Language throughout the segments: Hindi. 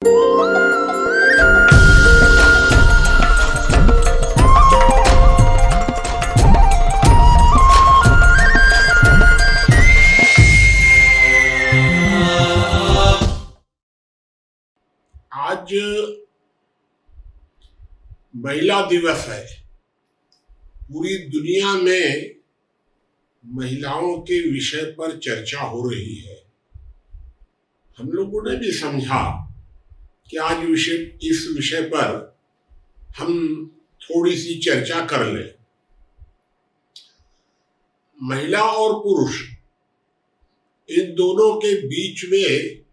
आज महिला दिवस है। पूरी दुनिया में महिलाओं के विषय पर चर्चा हो रही है। हम लोगों ने भी समझा कि आज इस विषय पर हम थोड़ी सी चर्चा कर लें। महिला और पुरुष इन दोनों के बीच में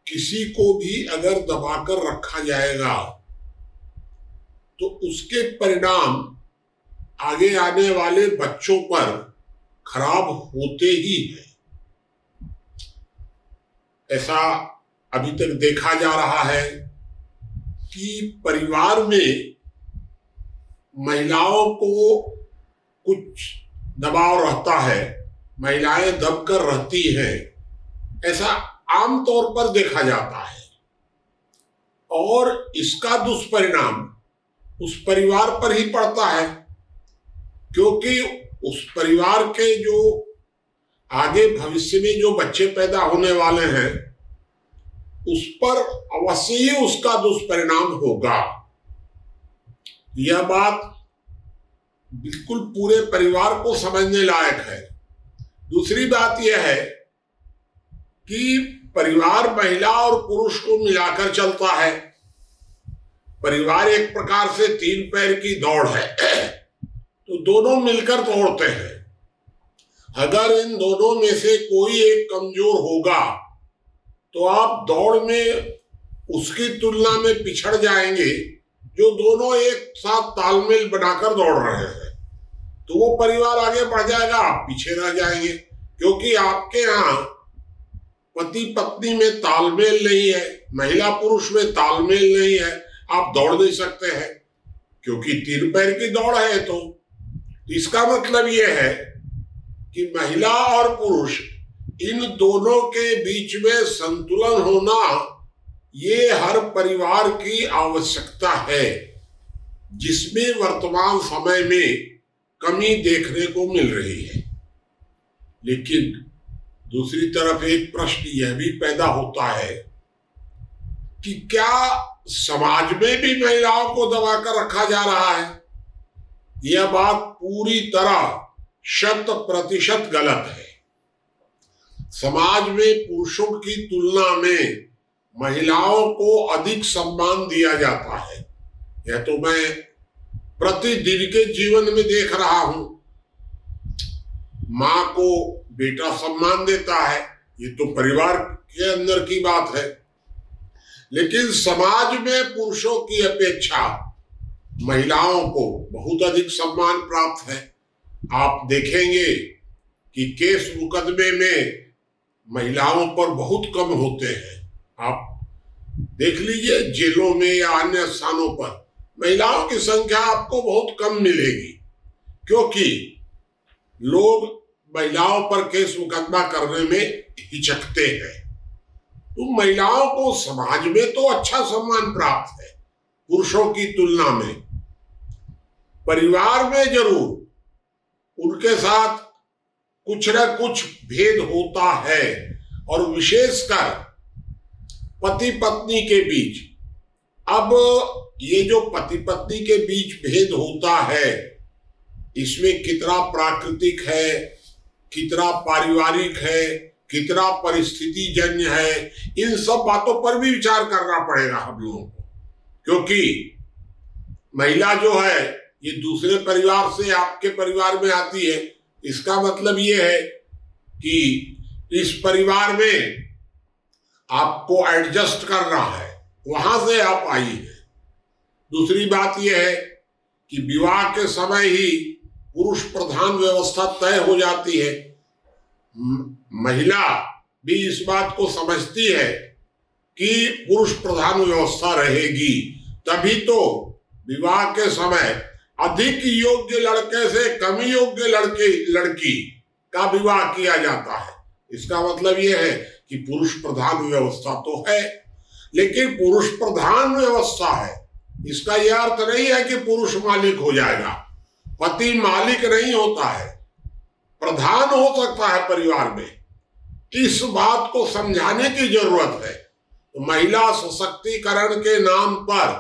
किसी को भी अगर दबाकर रखा जाएगा तो उसके परिणाम आगे आने वाले बच्चों पर खराब होते ही हैं। ऐसा अभी तक देखा जा रहा है कि परिवार में महिलाओं को कुछ दबाव रहता है, महिलाएं दबकर रहती हैं, ऐसा आमतौर पर देखा जाता है। और इसका दुष्परिणाम उस परिवार पर ही पड़ता है, क्योंकि उस परिवार के जो आगे भविष्य में जो बच्चे पैदा होने वाले हैं उस पर अवश्य ही उसका दुष्परिणाम होगा। यह बात बिल्कुल पूरे परिवार को समझने लायक है। दूसरी बात यह है कि परिवार महिला और पुरुष को मिलाकर चलता है। परिवार एक प्रकार से तीन पैर की दौड़ है, तो दोनों मिलकर दौड़ते हैं। अगर इन दोनों में से कोई एक कमजोर होगा तो आप दौड़ में उसकी तुलना में पिछड़ जाएंगे, जो दोनों एक साथ तालमेल बनाकर दौड़ रहे हैं। तो वो परिवार आगे बढ़ जाएगा, आप पीछे रह जाएंगे, क्योंकि आपके यहाँ पति पत्नी में तालमेल नहीं है, महिला पुरुष में तालमेल नहीं है, आप दौड़ नहीं सकते हैं, क्योंकि तीन पैर की दौड़ है। तो इसका मतलब यह है कि महिला और पुरुष इन दोनों के बीच में संतुलन होना ये हर परिवार की आवश्यकता है, जिसमें वर्तमान समय में कमी देखने को मिल रही है। लेकिन दूसरी तरफ एक प्रश्न यह भी पैदा होता है कि क्या समाज में भी महिलाओं को दबाकर रखा जा रहा है? यह बात पूरी तरह 100% गलत है। समाज में पुरुषों की तुलना में महिलाओं को अधिक सम्मान दिया जाता है। यह तो मैं प्रतिदिन के जीवन में देख रहा हूं। माँ को बेटा सम्मान देता है, ये तो परिवार के अंदर की बात है। लेकिन समाज में पुरुषों की अपेक्षा महिलाओं को बहुत अधिक सम्मान प्राप्त है। आप देखेंगे कि केस मुकदमे में महिलाओं पर बहुत कम होते हैं। आप देख लीजिए, जेलों में या अन्य स्थानों पर महिलाओं की संख्या आपको बहुत कम मिलेगी, क्योंकि लोग महिलाओं पर केस मुकदमा करने में हिचकते हैं। तो महिलाओं को समाज में तो अच्छा सम्मान प्राप्त है पुरुषों की तुलना में। परिवार में जरूर उनके साथ कुछ न कुछ भेद होता है, और विशेषकर पति पत्नी के बीच। अब ये जो पति पत्नी के बीच भेद होता है, इसमें कितना प्राकृतिक है, कितना पारिवारिक है, कितना परिस्थिति जन्य है, इन सब बातों पर भी विचार करना पड़ेगा हम लोगों को। क्योंकि महिला जो है ये दूसरे परिवार से आपके परिवार में आती है, इसका मतलब ये है कि इस परिवार में आपको एडजस्ट करना है, वहां से आप आई है। दूसरी बात यह है कि विवाह के समय ही पुरुष प्रधान व्यवस्था तय हो जाती है। महिला भी इस बात को समझती है कि पुरुष प्रधान व्यवस्था रहेगी, तभी तो विवाह के समय अधिक योग्य लड़के से कम योग्य लड़की का विवाह किया जाता है। इसका मतलब यह है कि पुरुष प्रधान व्यवस्था तो है। लेकिन पुरुष प्रधान व्यवस्था है। इसका यह अर्थ नहीं है कि पुरुष मालिक हो जाएगा। पति मालिक नहीं होता है, प्रधान हो सकता है परिवार में। इस बात को समझाने की जरूरत है। तो महिला सशक्तिकरण के नाम पर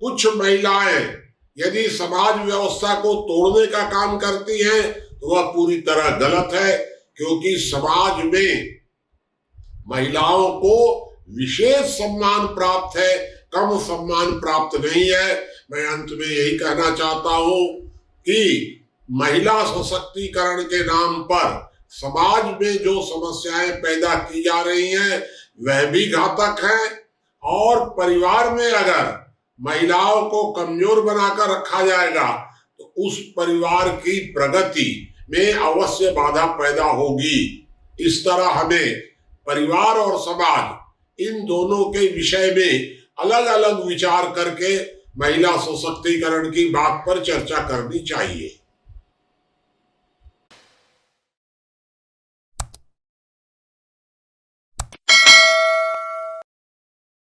कुछ महिलाएं यदि समाज व्यवस्था को तोड़ने का काम करती हैं तो वह पूरी तरह गलत है, क्योंकि समाज में महिलाओं को विशेष सम्मान प्राप्त है, कम सम्मान प्राप्त नहीं है। मैं अंत में यही कहना चाहता हूं कि महिला सशक्तिकरण के नाम पर समाज में जो समस्याएं पैदा की जा रही हैं वह भी घातक है, और परिवार में अगर महिलाओं को कमजोर बनाकर रखा जाएगा तो उस परिवार की प्रगति में अवश्य बाधा पैदा होगी। इस तरह हमें परिवार और समाज इन दोनों के विषय में अलग अलग विचार करके महिला सशक्तिकरण की बात पर चर्चा करनी चाहिए।